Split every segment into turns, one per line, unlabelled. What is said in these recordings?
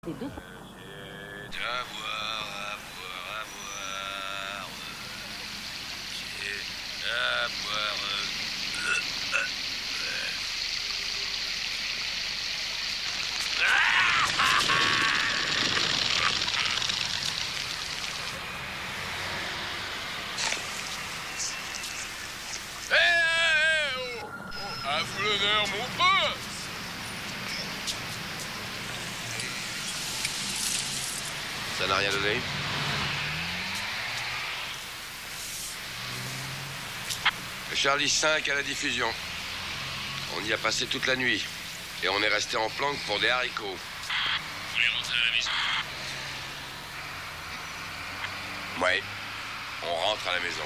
C'est deux.
À boire, à boire, à boire. J'ai à boire. À vous l'honneur, mon pote.
Ça n'a rien donné? Le Charlie 5 à la diffusion. On y a passé toute la nuit. Et on est resté en planque pour des haricots.
Vous voulez rentrer à la maison?
Ouais. On rentre à la maison.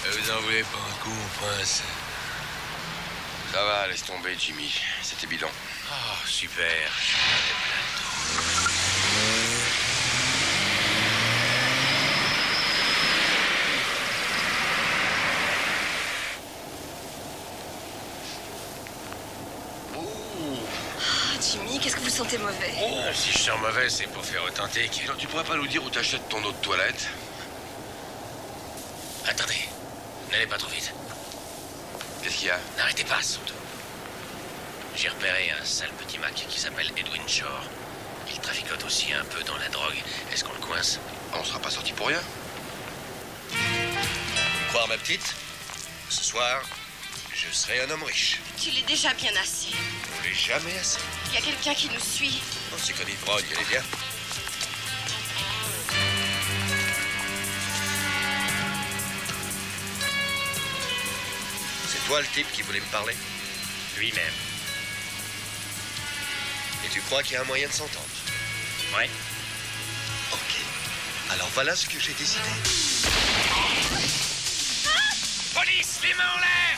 Vous en voulez pas un coup, mon prince?
Ça va, laisse tomber, Jimmy. C'était bidon.
Oh, super.
Jimmy, qu'est-ce que vous sentez mauvais?
Oh, si je sens mauvais, c'est pour faire authentique.
Alors, tu pourrais pas nous dire où t'achètes ton eau de toilette?
Attendez, n'allez pas trop vite.
Qu'est-ce qu'il y a?
N'arrêtez pas, surtout. J'ai repéré un sale petit Mac qui s'appelle Edwin Shore. Il traficote aussi un peu dans la drogue. Est-ce qu'on le coince?
On sera pas sorti pour rien.
Croire ma petite, ce soir, je serai un homme riche.
Tu l'es déjà bien assez.
On l'est jamais assez.
Il y a quelqu'un qui nous suit.
Oh, c'est Connie Brown, il est bien. C'est toi le type qui voulait me parler?
Lui-même.
Et tu crois qu'il y a un moyen de s'entendre?
Ouais.
Ok. Alors voilà ce que j'ai décidé.
Police, les mains en l'air!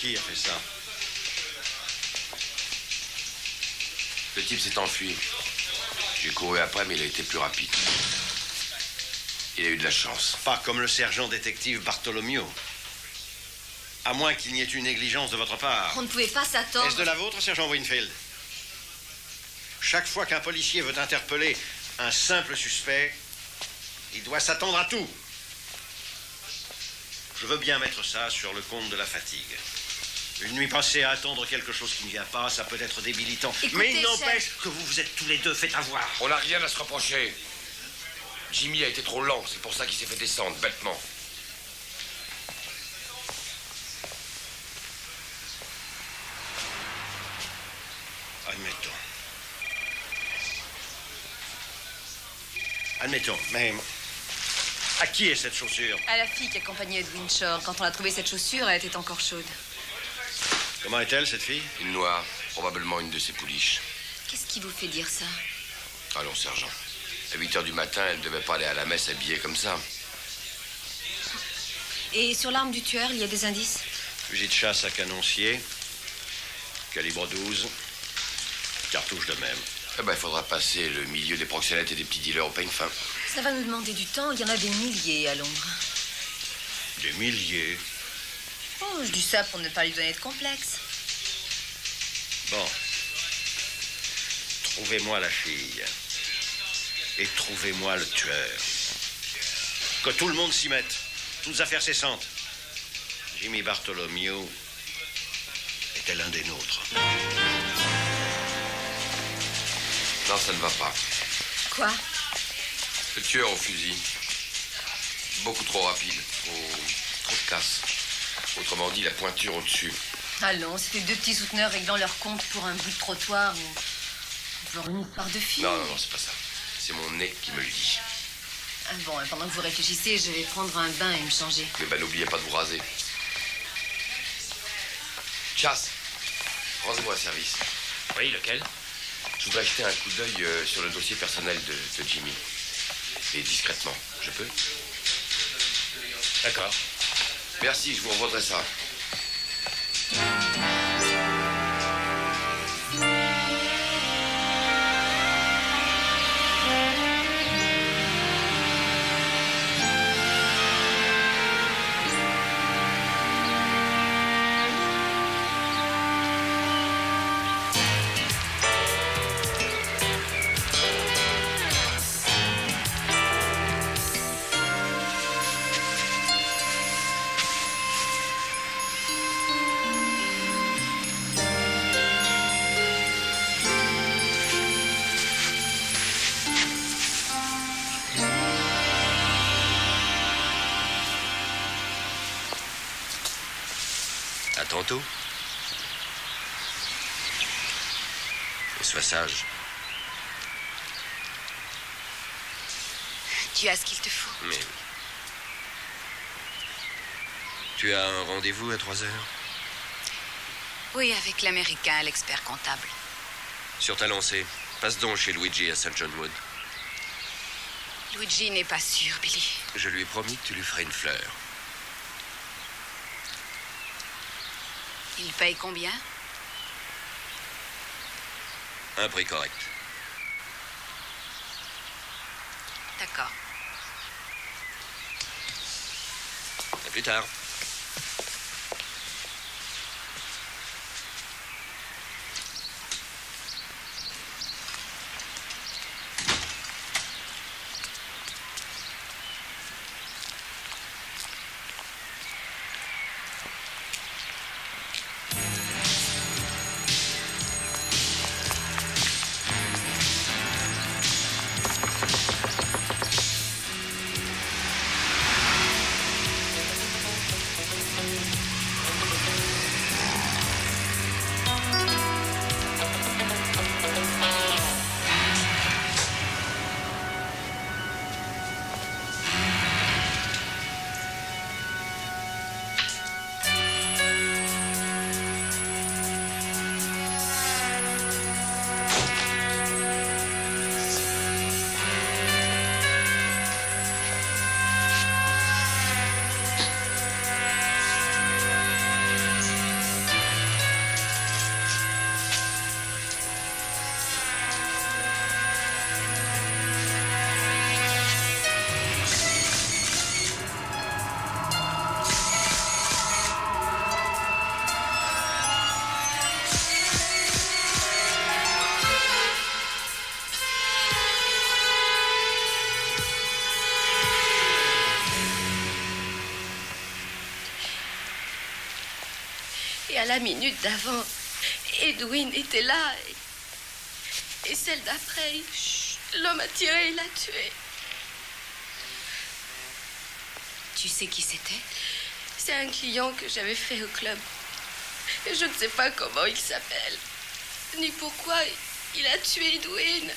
Qui a fait ça?
Le type s'est enfui. J'ai couru après, mais il a été plus rapide. Il a eu de la chance.
Pas comme le sergent détective Bartholomew. À moins qu'il n'y ait une négligence de votre part.
On ne pouvait pas s'attendre.
Est-ce de la vôtre, sergent Winfield? Chaque fois qu'un policier veut interpeller un simple suspect, il doit s'attendre à tout. Je veux bien mettre ça sur le compte de la fatigue. Une nuit passée à attendre quelque chose qui ne vient pas, ça peut être débilitant.
Écoutez,
mais il n'empêche
chef,
que vous vous êtes tous les deux fait avoir.
On n'a rien à se reprocher. Jimmy a été trop lent, c'est pour ça qu'il s'est fait descendre, bêtement.
Admettons. Admettons, mais à qui est cette chaussure?
À la fille qui accompagnait Edwin Shore. Quand on a trouvé cette chaussure, elle était encore chaude.
Comment est-elle, cette fille?
Une noire, probablement une de ses pouliches.
Qu'est-ce qui vous fait dire ça?
Allons, sergent. À 8 h du matin, elle ne devait pas aller à la messe habillée comme ça.
Et sur l'arme du tueur, il y a des indices?
Fusil de chasse à canoncier, calibre 12, cartouche de même.
Eh ben, il faudra passer le milieu des proxénètes et des petits dealers au peigne fin.
Ça va nous demander du temps. Il y en a des milliers à Londres.
Des milliers.
Oh, je dis ça pour ne pas lui donner de complexe.
Bon. Trouvez-moi la fille. Et trouvez-moi le tueur. Que tout le monde s'y mette. Toutes affaires cessantes. Jimmy Bartholomew était l'un des nôtres.
Non, ça ne va pas.
Quoi?
Le tueur au fusil. Beaucoup trop rapide. Trop de casse. Autrement dit, la pointure au-dessus.
Allons, c'était deux petits souteneurs réglant leur compte pour un bout de trottoir ou pour une part de fille.
Non, c'est pas ça. C'est mon nez qui me le dit.
Ah bon, pendant que vous réfléchissez, je vais prendre un bain et me changer.
Mais ben, n'oubliez pas de vous raser. Chasse, rendez-moi un service.
Oui, lequel?
Je voudrais jeter un coup d'œil sur le dossier personnel de Jimmy. Et discrètement, je peux?
D'accord.
Merci, je vous revaudrai ça.
À tantôt. Et sois sage.
Tu as ce qu'il te faut.
Mais oui. Tu as un rendez-vous à 3 heures?
Oui, avec l'Américain, l'expert comptable.
Sur ta lancée, passe donc chez Luigi à St. John Wood.
Luigi n'est pas sûr, Billy.
Je lui ai promis que tu lui ferais une fleur.
Il paye combien?
Un prix correct.
D'accord.
À plus tard.
Et à la minute d'avant, Edwin était là. Et celle d'après, l'homme a tiré et l'a tué.
Tu sais qui c'était?
C'est un client que j'avais fait au club. Et je ne sais pas comment il s'appelle, ni pourquoi il a tué Edwin.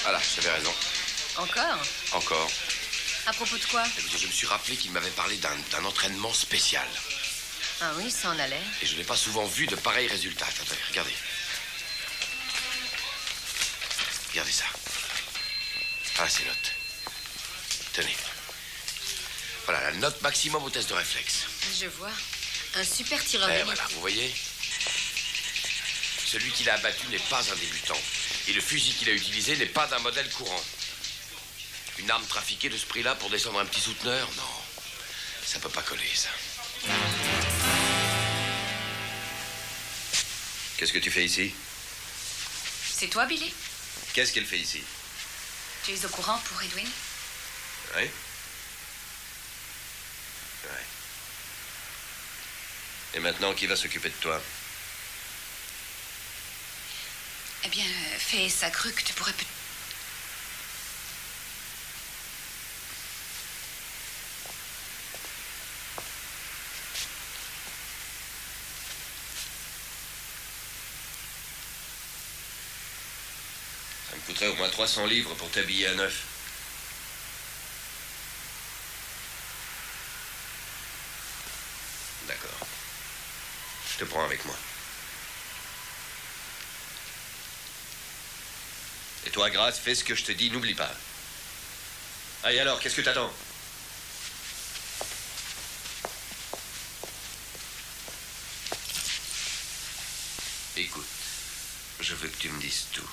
Voilà, j'avais raison.
Encore?
Encore.
À propos de quoi?
Je me suis rappelé qu'il m'avait parlé d'un entraînement spécial.
Ah oui, ça en a l'air.
Et je n'ai pas souvent vu de pareils résultats. Attendez, regardez. Regardez ça. Ah, ces notes. Tenez. Voilà, la note maximum au test de réflexe.
Je vois. Un super tireur
Eh,
d'élite.
voilà, vous voyez? Celui qui l'a abattu n'est pas un débutant. Et le fusil qu'il a utilisé n'est pas d'un modèle courant. Une arme trafiquée de ce prix-là pour descendre un petit souteneur? Non, ça peut pas coller, ça.
Qu'est-ce que tu fais ici?
C'est toi, Billy?
Qu'est-ce qu'elle fait ici?
Tu es au courant pour Edwin?
Oui. Ouais. Et maintenant, qui va s'occuper de toi?
Eh bien, Faith a cru que tu pourrais...
Ça me coûterait au moins 300 livres pour t'habiller à neuf. D'accord. Je te prends avec moi. Et toi, Grace, fais ce que je te dis, n'oublie pas. Allez alors, qu'est-ce que t'attends? Écoute, je veux que tu me dises tout.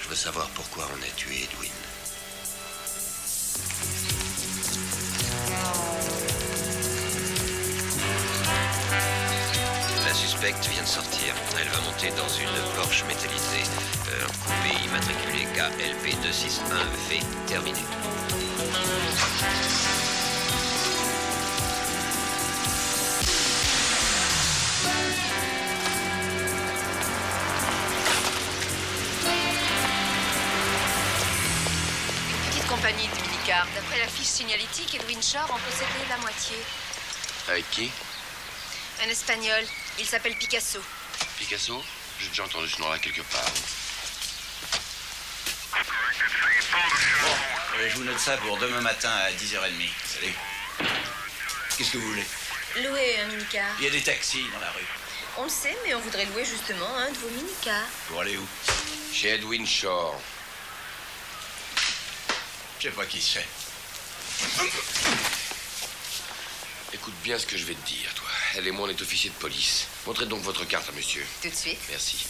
Je veux savoir pourquoi on a tué Edwin. La suspecte vient de sortir. Elle va monter dans une Porsche métallisée. Coupé immatriculé KLP 261 V. Terminé.
Compagnie de minicar. D'après la fiche signalétique, Edwin Shore en possédait la moitié.
Avec qui?
Un Espagnol. Il s'appelle Picasso.
Picasso? J'ai déjà entendu ce nom-là quelque part.
Bon, je vous note ça pour demain matin à 10h30. Allez. Qu'est-ce que vous voulez?
Louer un minicar.
Il y a des taxis dans la rue.
On le sait, mais on voudrait louer justement un de vos minicars.
Pour aller où?
Chez Edwin Shore.
Je sais pas qui c'est.
Écoute bien ce que je vais te dire, toi. Elle et moi, on est officiers de police. Montrez donc votre carte à monsieur.
Tout de suite.
Merci.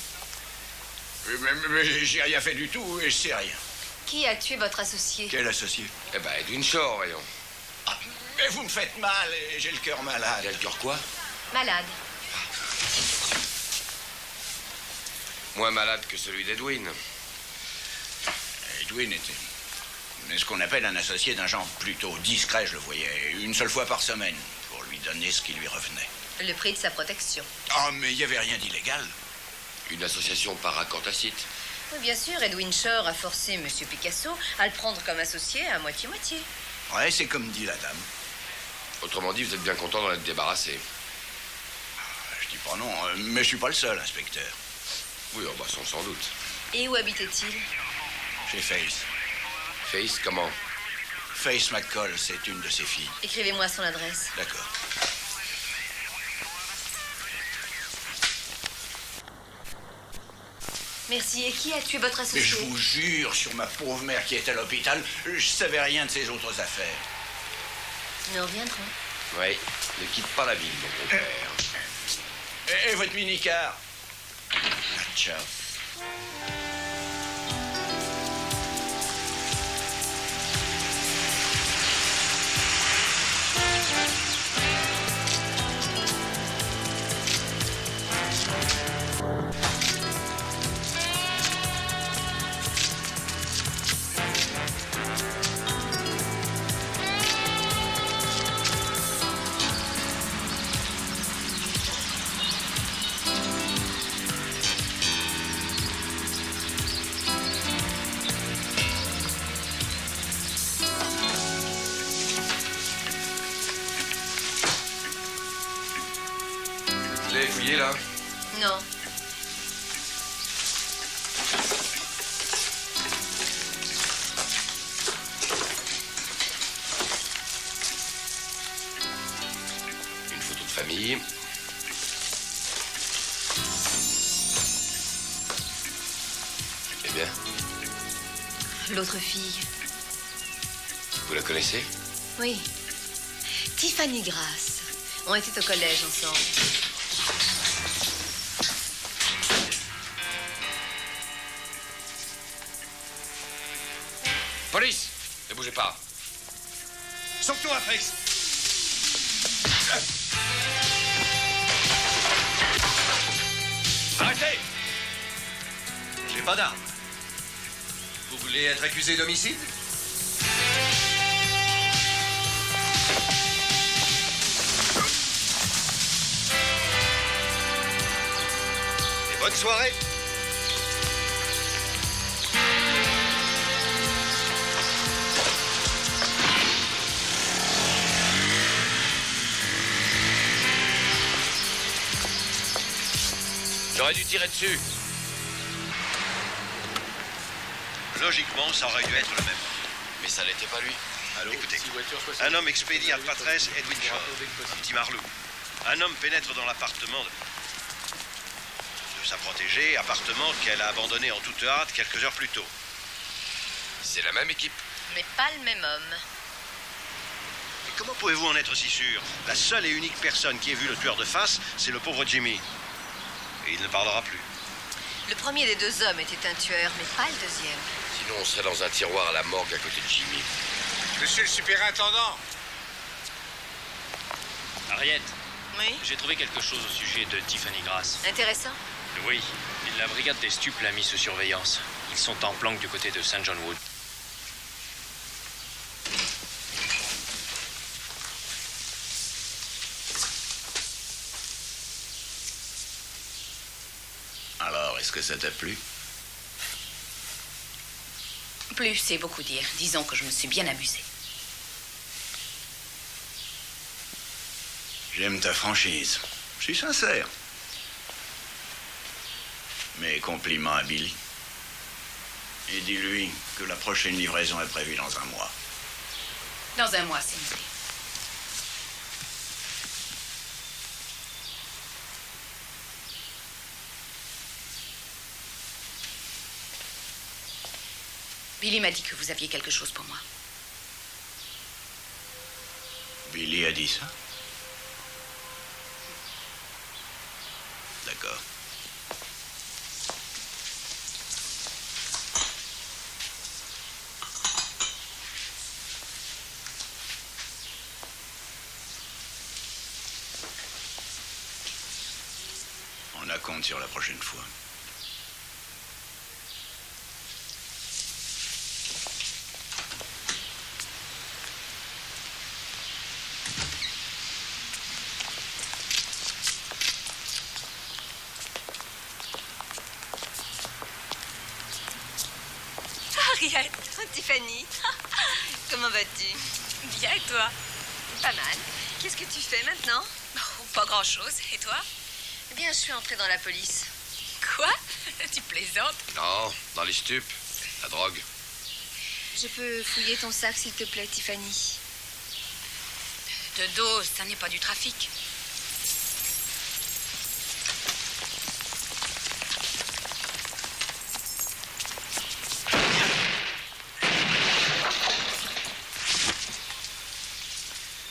Mais j'ai rien fait du tout et je sais rien.
Qui a tué votre associé?
Quel associé?
Eh ben, Edwin Shore, voyons.
Ah, mais vous me faites mal et j'ai le cœur malade.
Il a le cœur quoi?
Malade.
Moins malade que celui d'Edwin.
Edwin était ce qu'on appelle un associé d'un genre plutôt discret, je le voyais une seule fois par semaine pour lui donner ce qui lui revenait.
Le prix de sa protection.
Ah, mais il n'y avait rien d'illégal.
Une association par accord tacite.
Oui, bien sûr, Edwin Shore a forcé M. Picasso à le prendre comme associé à moitié-moitié.
Ouais, c'est comme dit la dame.
Autrement dit, vous êtes bien content d'en être débarrassé.
Je dis pas non, mais je suis pas le seul, inspecteur.
Oui, oh, bah, sans doute.
Et où habitait-il?
Chez Faith.
Faith, comment?
Faith McCall, c'est une de ses filles.
Écrivez-moi son adresse.
D'accord.
Merci. Et qui a tué votre associé?
Mais je vous jure, sur ma pauvre mère qui est à l'hôpital, je savais rien de ses autres affaires.
Nous reviendrons.
Oui, ne quitte pas la ville, mon père.
Et votre minicar? Ah, ciao.
Vous l'avez fouillé, là?
Non.
Une photo de famille. Eh bien,
L'autre fille.
vous la connaissez?
Oui. Tiffany Grace. On était au collège ensemble.
Police! Ne bougez pas.
Sauve-toi, Fix.
Arrêtez!
J'ai pas d'arme. Vous voulez être accusé d'homicide? Et bonne soirée.
J'aurais dû tirer dessus.
Logiquement, ça aurait dû être le même.
Mais ça n'était pas lui.
Écoutez, un homme expédie à Patresse Edwin Shaw, un petit marlou. Un homme pénètre dans l'appartement de sa protégée, appartement qu'elle a abandonné en toute hâte quelques heures plus tôt.
C'est la même équipe.
Mais pas le même homme.
Et comment pouvez-vous en être si sûr? La seule et unique personne qui ait vu le tueur de face, c'est le pauvre Jimmy. Et il ne parlera plus.
Le premier des deux hommes était un tueur, mais pas le deuxième.
Sinon, on serait dans un tiroir à la morgue à côté de Jimmy.
Monsieur le superintendant.
Harriet,
Oui?
j'ai trouvé quelque chose au sujet de Tiffany Grass.
Intéressant?
Oui, la brigade des stupes l'a mis sous surveillance. Ils sont en planque du côté de St. John Wood.
Alors, est-ce que ça t'a plu?
Plus, c'est beaucoup dire. Disons que je me suis bien amusée.
J'aime ta franchise. Je suis sincère. Mes compliments à Billy. Et dis-lui que la prochaine livraison est prévue dans un mois.
Dans un mois, c'est noté. Billy m'a dit que vous aviez quelque chose pour moi.
Billy a dit ça? D'accord. On la compte sur la prochaine fois.
Harriet, Tiffany, comment vas-tu?
Bien, et toi?
Pas mal. Qu'est-ce que tu fais maintenant?
Oh, pas grand-chose. Et toi?
Eh bien, je suis entrée dans la police.
Quoi? Tu plaisantes?
Non, dans les stupes. La drogue.
Je peux fouiller ton sac, s'il te plaît, Tiffany?
De dose, ça n'est pas du trafic.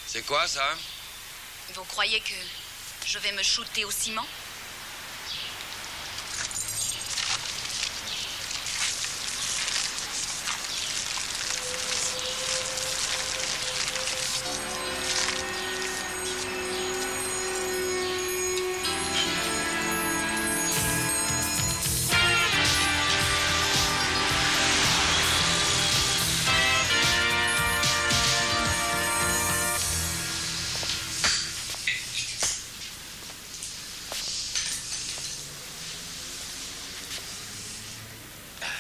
C'est quoi, ça?
Vous croyez que je vais me shooter au ciment?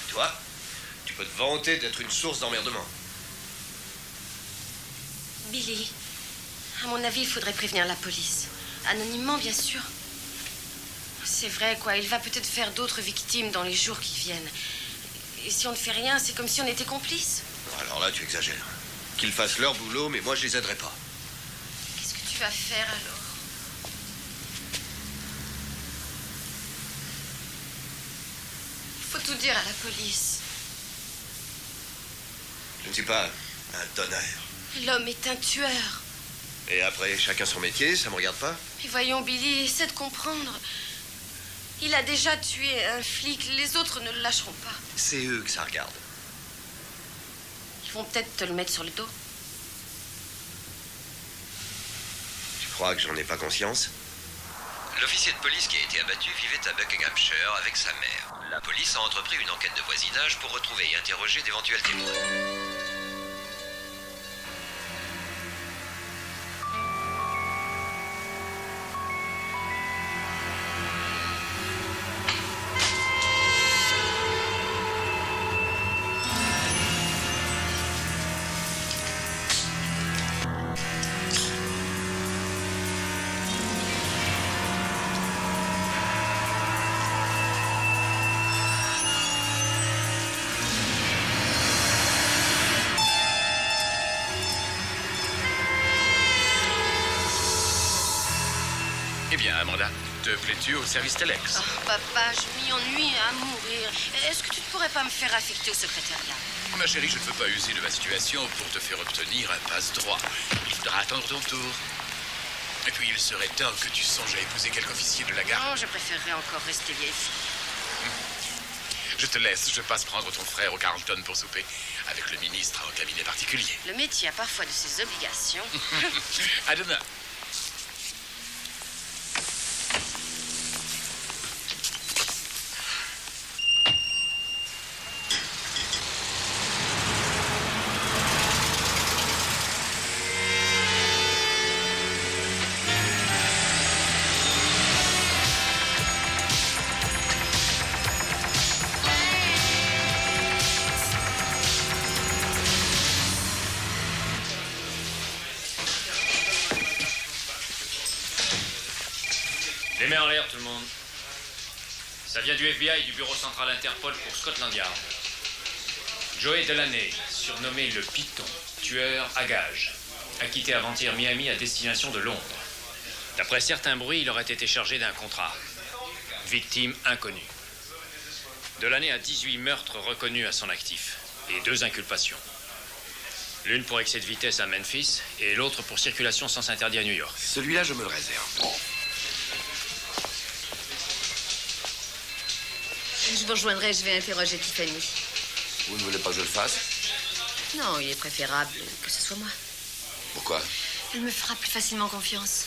Toi, tu peux te vanter d'être une source d'emmerdement.
Billy, à mon avis, il faudrait prévenir la police. Anonymement, bien sûr. C'est vrai, quoi. Il va peut-être faire d'autres victimes dans les jours qui viennent. Et si on ne fait rien, c'est comme si on était complices.
Alors là, tu exagères. Qu'ils fassent leur boulot, mais moi, je les aiderai pas.
Qu'est-ce que tu vas faire, alors? Il faut tout dire à la police.
Je ne suis pas un tonnerre.
L'homme est un tueur.
Et après, chacun son métier, ça me regarde pas.
Mais voyons, Billy, essaie de comprendre. Il a déjà tué un flic. Les autres ne le lâcheront pas.
C'est eux que ça regarde.
vont peut-être te le mettre sur le dos.
Tu crois que j'en ai pas conscience?
L'officier de police qui a été abattu vivait à Buckinghamshire avec sa mère. La police a entrepris une enquête de voisinage pour retrouver et interroger d'éventuels témoins.
Eh bien, Amanda, te plais-tu au service Telex?
Oh, papa, je m'y ennuie à mourir. Est-ce que tu ne pourrais pas me faire affecter au secrétariat?
Ma chérie, je ne veux pas user de ma situation pour te faire obtenir un passe-droit. Il faudra attendre ton tour. Et puis, il serait temps que tu songes à épouser quelque officier de la garde.
Non, je préférerais encore rester vieille fille.
Je te laisse, je passe prendre ton frère au Carlton pour souper, avec le ministre en cabinet particulier.
Le métier a parfois de ses obligations.
À demain.
Les mains en l'air, tout le monde. Ça vient du FBI et du bureau central Interpol pour Scotland Yard. Joey Delaney, surnommé le Python, tueur à gages, a quitté avant-hier Miami à destination de Londres. D'après certains bruits, il aurait été chargé d'un contrat. Victime inconnue. Delaney a 18 meurtres reconnus à son actif et 2 inculpations. L'une pour excès de vitesse à Memphis et l'autre pour circulation sans interdit à New York.
Celui-là, je me le réserve.
Je vous rejoindrai, je vais interroger Tiffany.
Vous ne voulez pas que je le fasse?
Non, il est préférable que ce soit moi.
Pourquoi?
Elle me fera plus facilement confiance.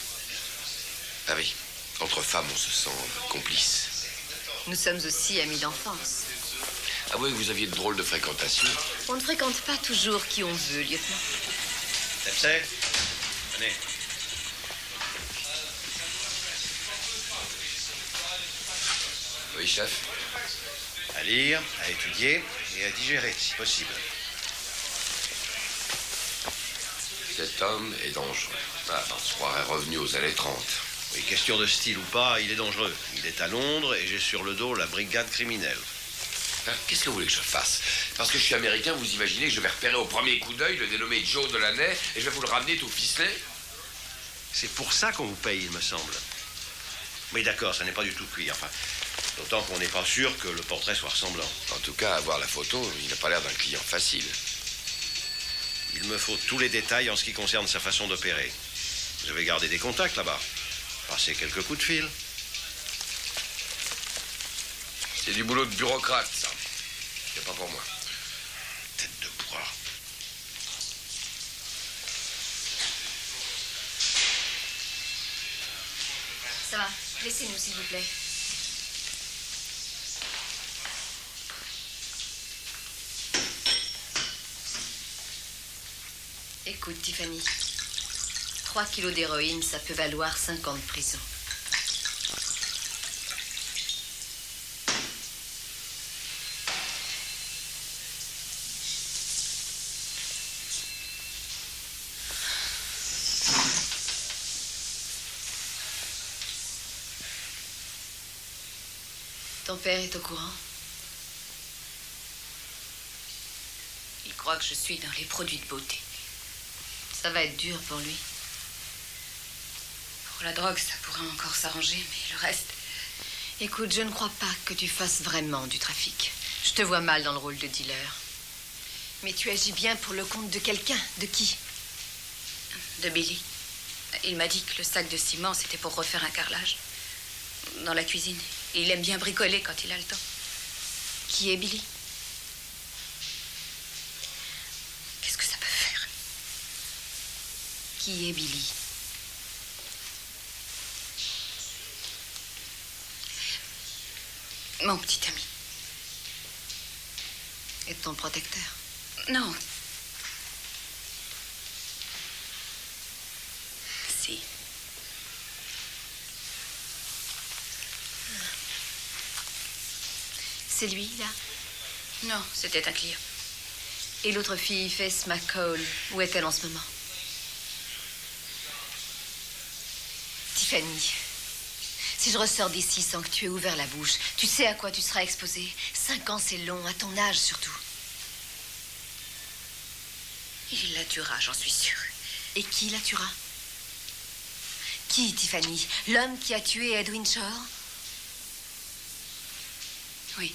Ah oui, entre femmes, on se sent complices.
Nous sommes aussi amis d'enfance.
Ah oui, vous aviez de drôles de fréquentations.
On ne fréquente pas toujours qui on veut, lieutenant.
Dempsey, venez.
Oui, chef.
À lire, à étudier et à digérer, si possible.
Cet homme est dangereux. Ah, on se croirait revenu aux années 30.
Oui, question de style ou pas, il est dangereux. Il est à Londres et j'ai sur le dos la brigade criminelle.
Qu'est-ce que vous voulez que je fasse? Parce que je suis américain, vous imaginez que je vais repérer au premier coup d'œil le dénommé Joe Delaney et je vais vous le ramener tout ficelé?
C'est pour ça qu'on vous paye, il me semble. Mais d'accord, ça n'est pas du tout cuit, enfin. D'autant qu'on n'est pas sûr que le portrait soit ressemblant.
En tout cas, à voir la photo, il n'a pas l'air d'un client facile.
Il me faut tous les détails en ce qui concerne sa façon d'opérer. Vous avez gardé des contacts là-bas. Passez quelques coups de fil.
C'est du boulot de bureaucrate, ça. C'est pas pour moi.
Tête de bois.
Ça va, laissez-nous, s'il vous plaît. Écoute, Tiffany, 3 kilos d'héroïne, ça peut valoir 5 ans de prison. Ton père est au courant? Il croit que je suis dans les produits de beauté. Ça va être dur pour lui. Pour la drogue, ça pourrait encore s'arranger, mais le reste... Écoute, je ne crois pas que tu fasses vraiment du trafic. Je te vois mal dans le rôle de dealer. Mais tu agis bien pour le compte de quelqu'un. De qui?
De Billy. Il m'a dit que le sac de ciment, c'était pour refaire un carrelage. Dans la cuisine. Et il aime bien bricoler quand il a le temps.
Qui est Billy? Qui est Billy?
Mon petit ami.
Et ton protecteur?
Non. Si.
C'est lui, là?
Non, c'était un client.
Et l'autre fille, Faith McCall, où est-elle en ce moment? Tiffany, si je ressors d'ici sans que tu aies ouvert la bouche, tu sais à quoi tu seras exposée? 5 ans, c'est long, à ton âge surtout.
Il la tuera, j'en suis sûre.
Et qui la tuera? Qui, Tiffany? L'homme qui a tué Edwin Shore?
Oui.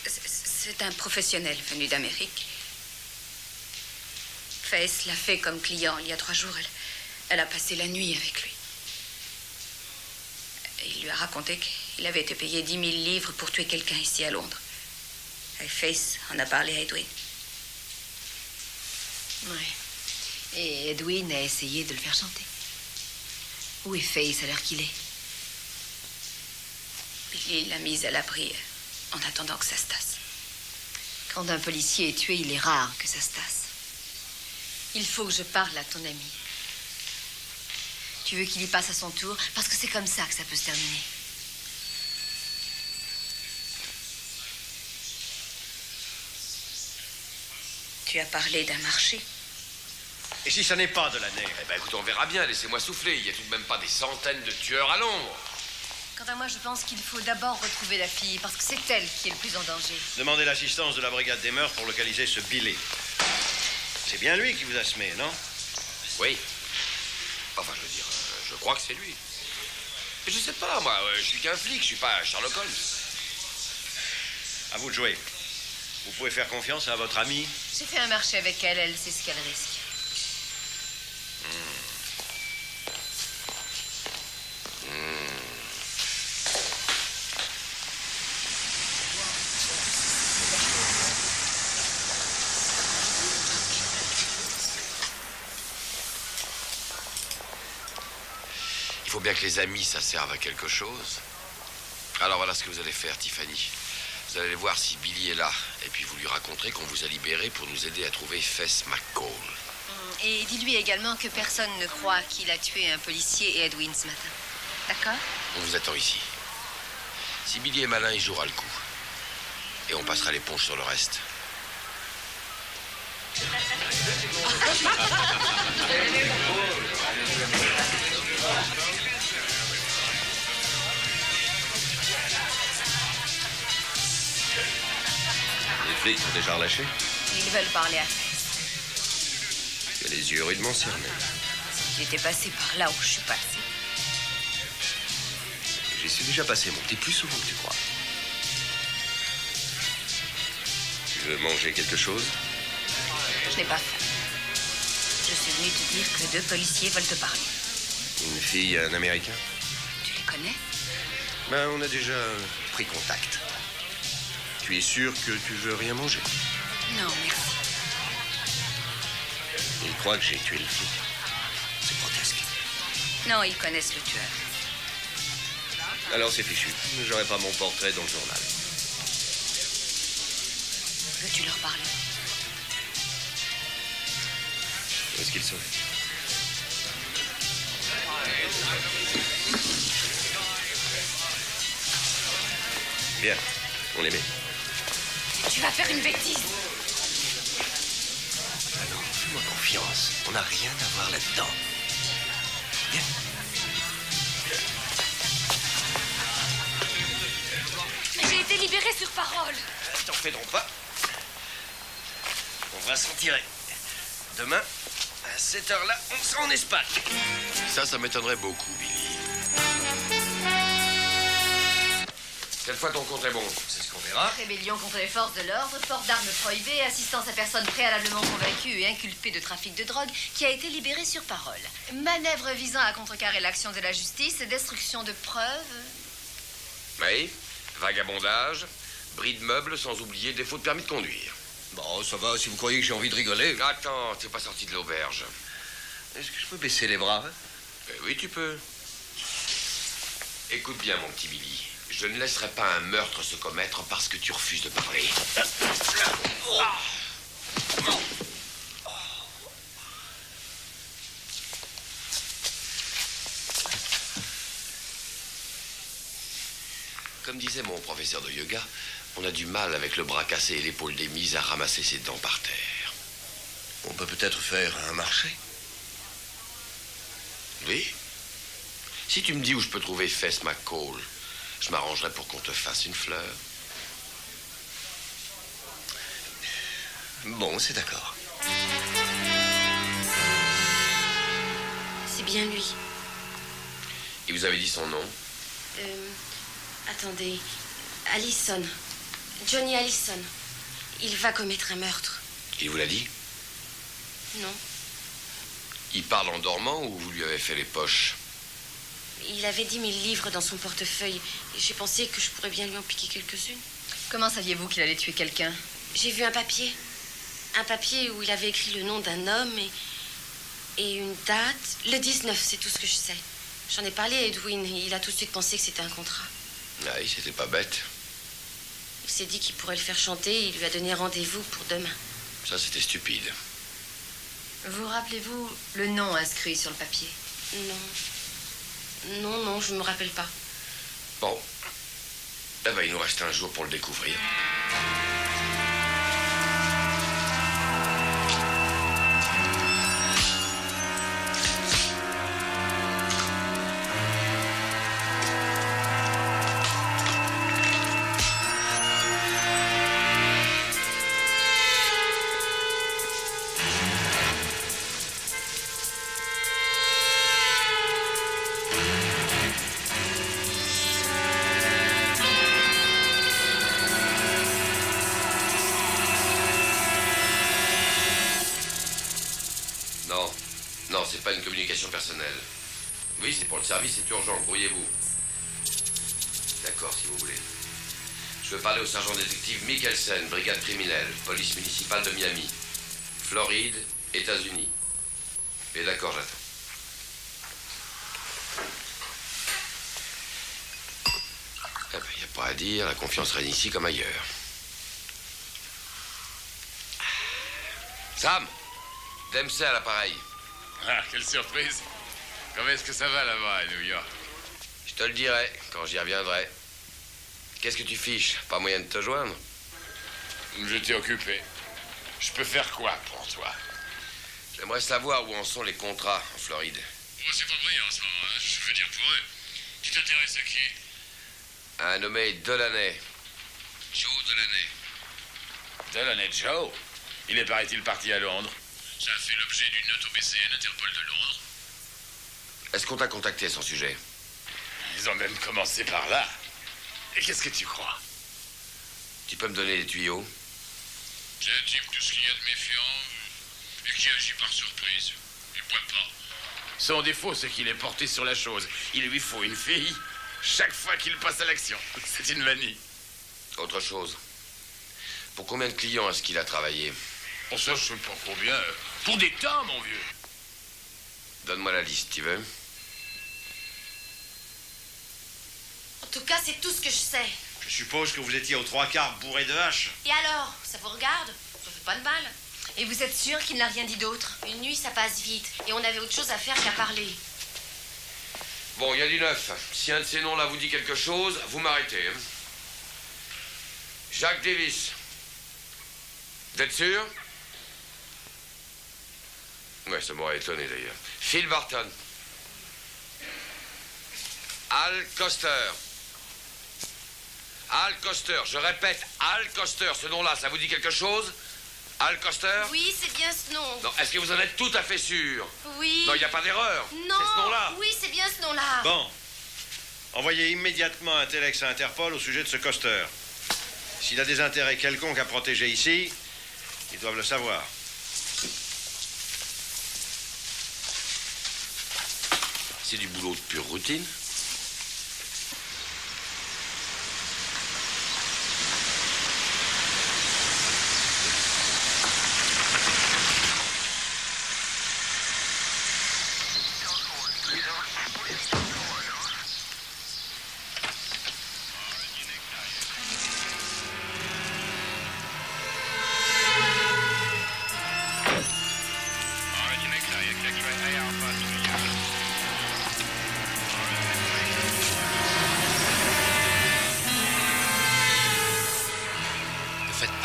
C'est un professionnel venu d'Amérique. Faith l'a fait comme client il y a 3 jours. Elle a passé la nuit avec lui. Il lui a raconté qu'il avait été payé 10 000 livres pour tuer quelqu'un ici à Londres. Et Faith en a parlé à Edwin.
Oui. Et Edwin a essayé de le faire chanter. Où est Faith à l'heure qu'il est?
Billy l'a mise à l'abri en attendant que ça se tasse.
Quand un policier est tué, il est rare que ça se tasse. Il faut que je parle à ton ami. Tu veux qu'il y passe à son tour? Parce que c'est comme ça que ça peut se terminer.
Tu as parlé d'un marché.
Et si ça n'est pas de l'année?
Eh ben écoute, on verra bien, laissez-moi souffler. Il y a tout de même pas des centaines de tueurs à Londres.
Quant à moi, je pense qu'il faut d'abord retrouver la fille, parce que c'est elle qui est le plus en danger.
Demandez l'assistance de la brigade des mœurs pour localiser ce Billy. C'est bien lui qui vous a semé, non?
Oui. Enfin, je veux dire, je crois que c'est lui. Mais je sais pas, moi, je suis qu'un flic, je suis pas Sherlock Holmes.
À vous de jouer. Vous pouvez faire confiance à votre amie?
J'ai fait un marché avec elle, elle sait ce qu'elle risque.
Il faut bien que les amis, ça serve à quelque chose. Alors voilà ce que vous allez faire, Tiffany. Vous allez voir si Billy est là. Et puis vous lui raconterez qu'on vous a libéré pour nous aider à trouver Faith McCall.
Et dis-lui également que personne ne croit qu'il a tué un policier et Edwin ce matin. D'accord?
On vous attend ici. Si Billy est malin, il jouera le coup. Et on passera l'éponge sur le reste.
Les flics sont déjà relâchés?
Ils veulent parler à Faith.
Tu as les yeux rudement cernés.
J'étais passé par là où je suis passé.
J'y suis déjà passé, mon petit, plus souvent que tu crois. Tu veux manger quelque chose?
Je n'ai pas faim. Je suis venue te dire que 2 policiers veulent te parler.
Une fille et un Américain?
Tu les connais?
Ben, on a déjà pris contact. Tu es sûr que tu veux rien manger?
Non, merci.
Ils croient que j'ai tué le flic. C'est grotesque.
Non, ils connaissent le tueur.
Alors c'est fichu. J'aurai pas mon portrait dans le journal.
Veux-tu leur parler?
Où est-ce qu'ils sont? Bien, on les met.
Tu vas faire une bêtise.
Alors, fais-moi confiance. On n'a rien à voir là-dedans. Viens.
J'ai été libérée sur parole.
T'en fais donc pas. On va s'en tirer. Demain, à cette heure-là, on sera en Espagne.
Ça m'étonnerait beaucoup, Billy. Cette fois, ton compte est bon.
C'est ce qu'on verra.
Rébellion contre les forces de l'ordre, port d'armes prohibées, assistance à personne préalablement convaincue et inculpée de trafic de drogue qui a été libérée sur parole. Manœuvre visant à contrecarrer l'action de la justice, destruction de preuves.
Oui, vagabondage, bris de meubles, sans oublier défaut de permis de conduire.
Bon, ça va, si vous croyez que j'ai envie de rigoler.
Attends, t'es pas sorti de l'auberge.
Est-ce que je peux baisser les bras?
Oui, tu peux. Écoute bien, mon petit Billy. Je ne laisserai pas un meurtre se commettre parce que tu refuses de parler. Comme disait mon professeur de yoga, on a du mal avec le bras cassé et l'épaule démise à ramasser ses dents par terre.
On peut peut-être faire un marché.
Oui. Si tu me dis où je peux trouver Fess McCall, je m'arrangerai pour qu'on te fasse une fleur.
Bon, c'est d'accord.
C'est bien lui.
Et vous avez dit son nom?
Attendez. Allison. Johnny Allison. Il va commettre un meurtre.
Il vous l'a dit?
Non.
Il parle en dormant ou vous lui avez fait les poches?
Il avait 10 000 livres dans son portefeuille. Et j'ai pensé que je pourrais bien lui en piquer quelques-unes.
Comment saviez-vous qu'il allait tuer quelqu'un?
J'ai vu un papier. Un papier où il avait écrit le nom d'un homme et une date. Le 19, c'est tout ce que je sais. J'en ai parlé à Edwin et il a tout de suite pensé que c'était un contrat.
Ah oui, c'était pas bête.
Il s'est dit qu'il pourrait le faire chanter et il lui a donné rendez-vous pour demain.
Ça, c'était stupide.
Vous rappelez-vous le nom inscrit sur le papier?
Non. Non, je me rappelle pas.
Bon. Eh ben, il nous reste un jour pour le découvrir. Non, c'est pas une communication personnelle. Oui, c'est pour le service, c'est urgent, brouillez-vous. D'accord, si vous voulez. Je veux parler au sergent détective Mikkelsen, brigade criminelle, police municipale de Miami. Floride, États-Unis. Et d'accord, j'attends. Eh ben, y a pas à dire, la confiance règne ici comme ailleurs. Sam, Dempsey à l'appareil.
Ah, quelle surprise. Comment est-ce que ça va là-bas à New York?
Je te le dirai quand j'y reviendrai. Qu'est-ce que tu fiches? Pas moyen de te joindre?
Je t'ai occupé. Je peux faire quoi pour toi?
J'aimerais savoir où en sont les contrats en Floride.
Oh, c'est pas brillant en ce moment, hein. Je veux dire pour eux. Tu t'intéresses à qui?
Un nommé Delaney.
Joe Delaney. Delaney Joe? Il est, paraît-il, parti à Londres. Ça a fait l'objet d'une note au BCN, Interpol de Londres.
Est-ce qu'on t'a contacté à son sujet?
Ils ont même commencé par là. Et qu'est-ce que tu crois?
Tu peux me donner les tuyaux?
C'est un type tout ce qu'il y a de méfiant et qui agit par surprise. Il boit pas. Son défaut, c'est qu'il est porté sur la chose. Il lui faut une fille chaque fois qu'il passe à l'action. C'est une manie.
Autre chose. Pour combien de clients est-ce qu'il a travaillé?
On ça, je sais pas combien. Pour des tas, mon vieux.
Donne-moi la liste, tu veux?
En tout cas, c'est tout ce que je sais.
Je suppose que vous étiez aux 3/4 bourré de haches.
Et alors? Ça vous regarde? Ça fait pas de mal.
Et vous êtes sûr qu'il n'a rien dit d'autre?
Une nuit, ça passe vite. Et on avait autre chose à faire qu'à parler.
Bon, il y a du neuf. Si un de ces noms-là vous dit quelque chose, vous m'arrêtez. Hein? Jacques Davis. Vous êtes sûr? Ouais, ça m'aurait étonné d'ailleurs. Phil Barton. Al Koster. Al Koster, je répète, Al Koster, ce nom-là, ça vous dit quelque chose? Al Koster?
Oui, c'est bien ce nom.
Non, est-ce que vous en êtes tout à fait sûr?
Oui.
Non, il n'y a pas d'erreur.
Non.
C'est ce nom-là.
Oui, c'est bien ce nom-là.
Bon. Envoyez immédiatement un téléx à Interpol au sujet de ce Koster. S'il a des intérêts quelconques à protéger ici, ils doivent le savoir.
C'est du boulot de pure routine.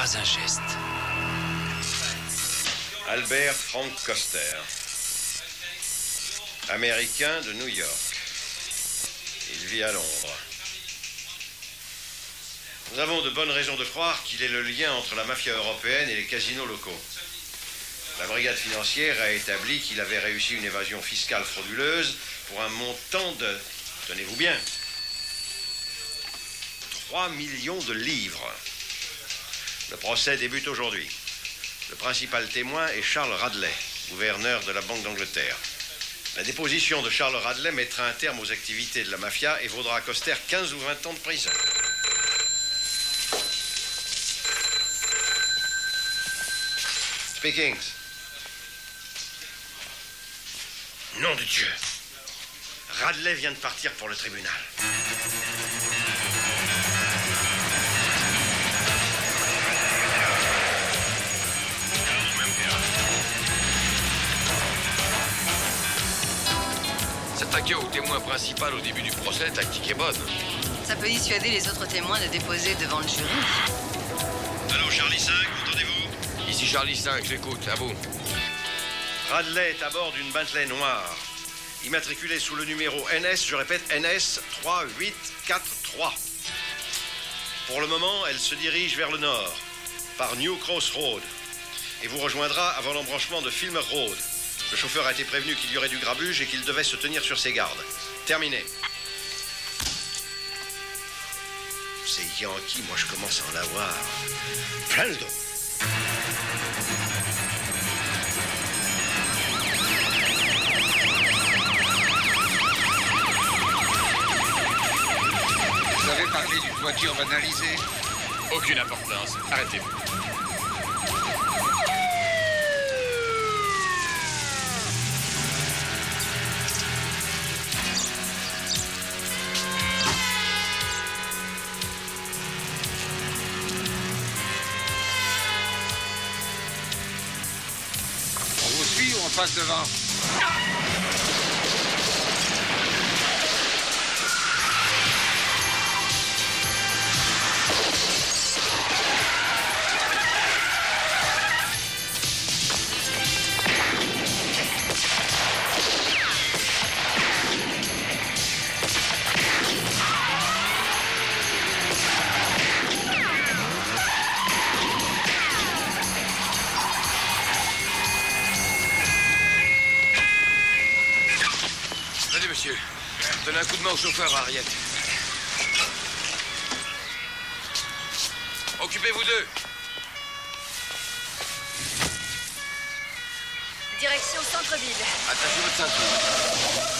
Pas un geste.
Albert Frank Koster. Américain de New York. Il vit à Londres. Nous avons de bonnes raisons de croire qu'il est le lien entre la mafia européenne et les casinos locaux. La brigade financière a établi qu'il avait réussi une évasion fiscale frauduleuse pour un montant de, tenez-vous bien, 3 millions de livres. Le procès débute aujourd'hui. Le principal témoin est Charles Radley, gouverneur de la Banque d'Angleterre. La déposition de Charles Radley mettra un terme aux activités de la mafia et vaudra à Koster 15 ou 20 ans de prison. Speakings. Nom de Dieu. Radley vient de partir pour le tribunal.
S'attaquer au témoin principal au début du procès, la tactique est bonne.
Ça peut dissuader les autres témoins de déposer devant le jury.
Allô, Charlie 5, entendez-vous?
Ici Charlie 5, j'écoute, à vous.
Radley est à bord d'une Bentley noire, immatriculée sous le numéro NS, je répète, NS 3843. Pour le moment, elle se dirige vers le nord, par New Cross Road, et vous rejoindra avant l'embranchement de Filmer Road. Le chauffeur a été prévenu qu'il y aurait du grabuge et qu'il devait se tenir sur ses gardes. Terminé. Ces Yankees, moi je commence à en avoir plein le dos.
Vous avez parlé d'une voiture banalisée?
Aucune importance. Arrêtez-vous.
On vous suit ou on passe devant?
Donnez un coup de main au chauffeur, Harriet. Occupez-vous d'eux.
Direction centre-ville.
Attachez votre ceinture.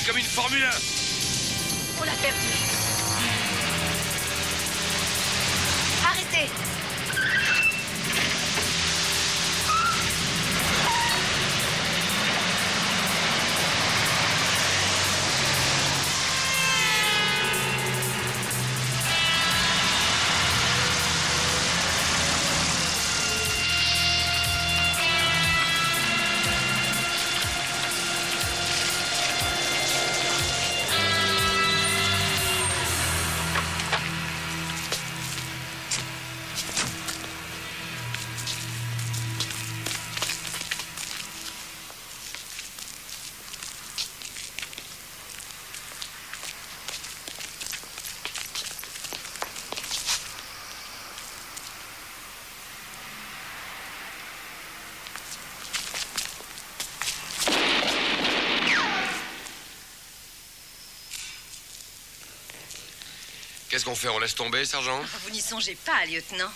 Comme une Formule 1.
On l'a perdu. Arrêtez.
Qu'est-ce qu'on fait? On laisse tomber, sergent?
Vous n'y songez pas, lieutenant.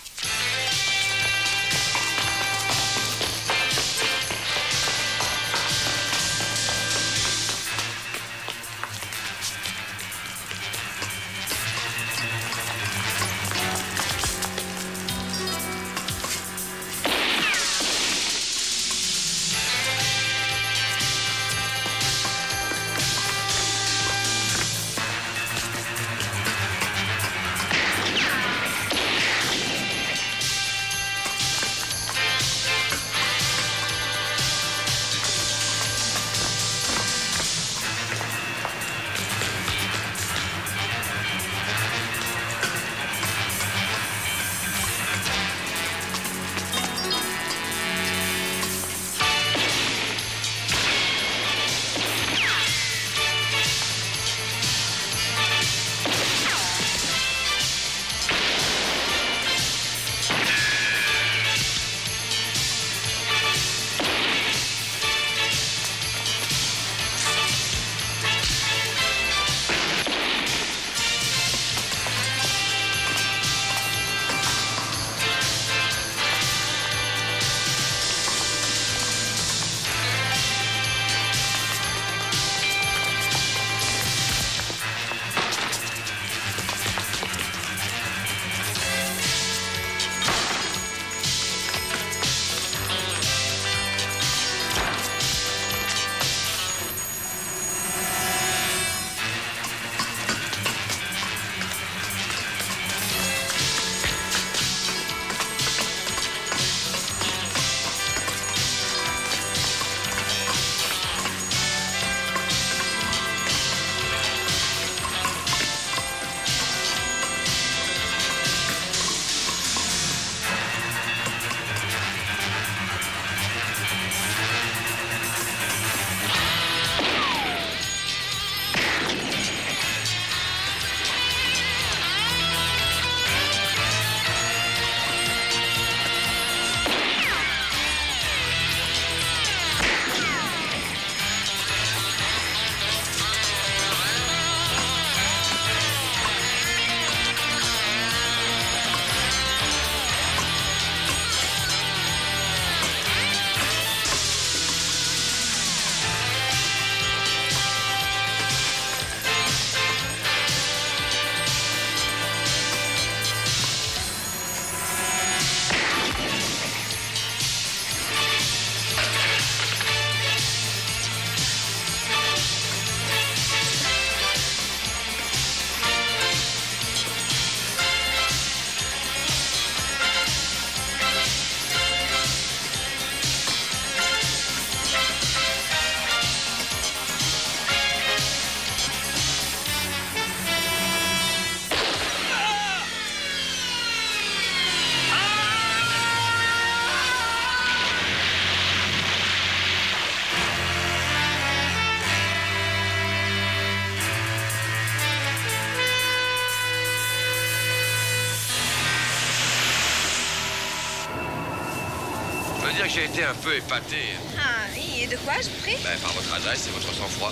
dois dire que j'ai été un peu épaté.
Ah oui, et de quoi, je vous prie?
Ben, par votre adresse et votre sang-froid.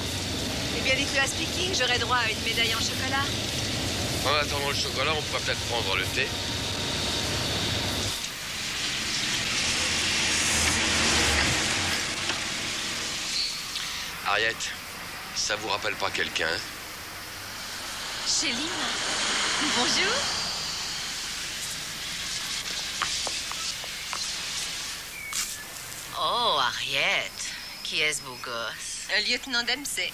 Eh bien, dites-le à Speaking, j'aurai droit à une médaille en chocolat.
En attendant le chocolat, on pourrait peut-être prendre le thé. Harriet, ça vous rappelle pas quelqu'un?
Chéline. Bonjour.
Oh, Harriet. Qui est ce beau gosse?
Un lieutenant Dempsey.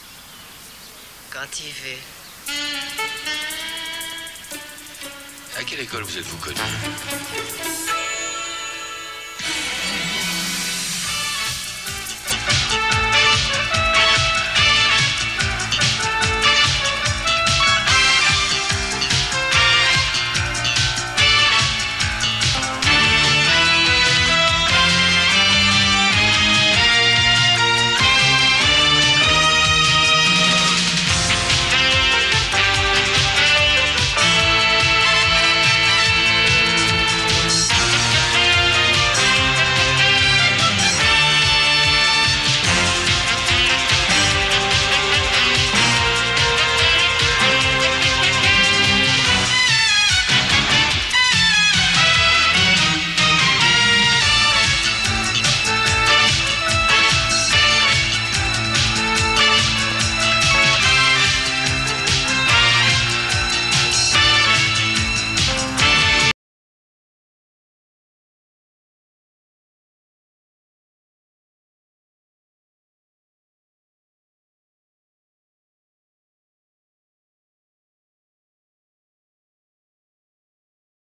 Quand il veut.
À quelle école vous êtes-vous connu?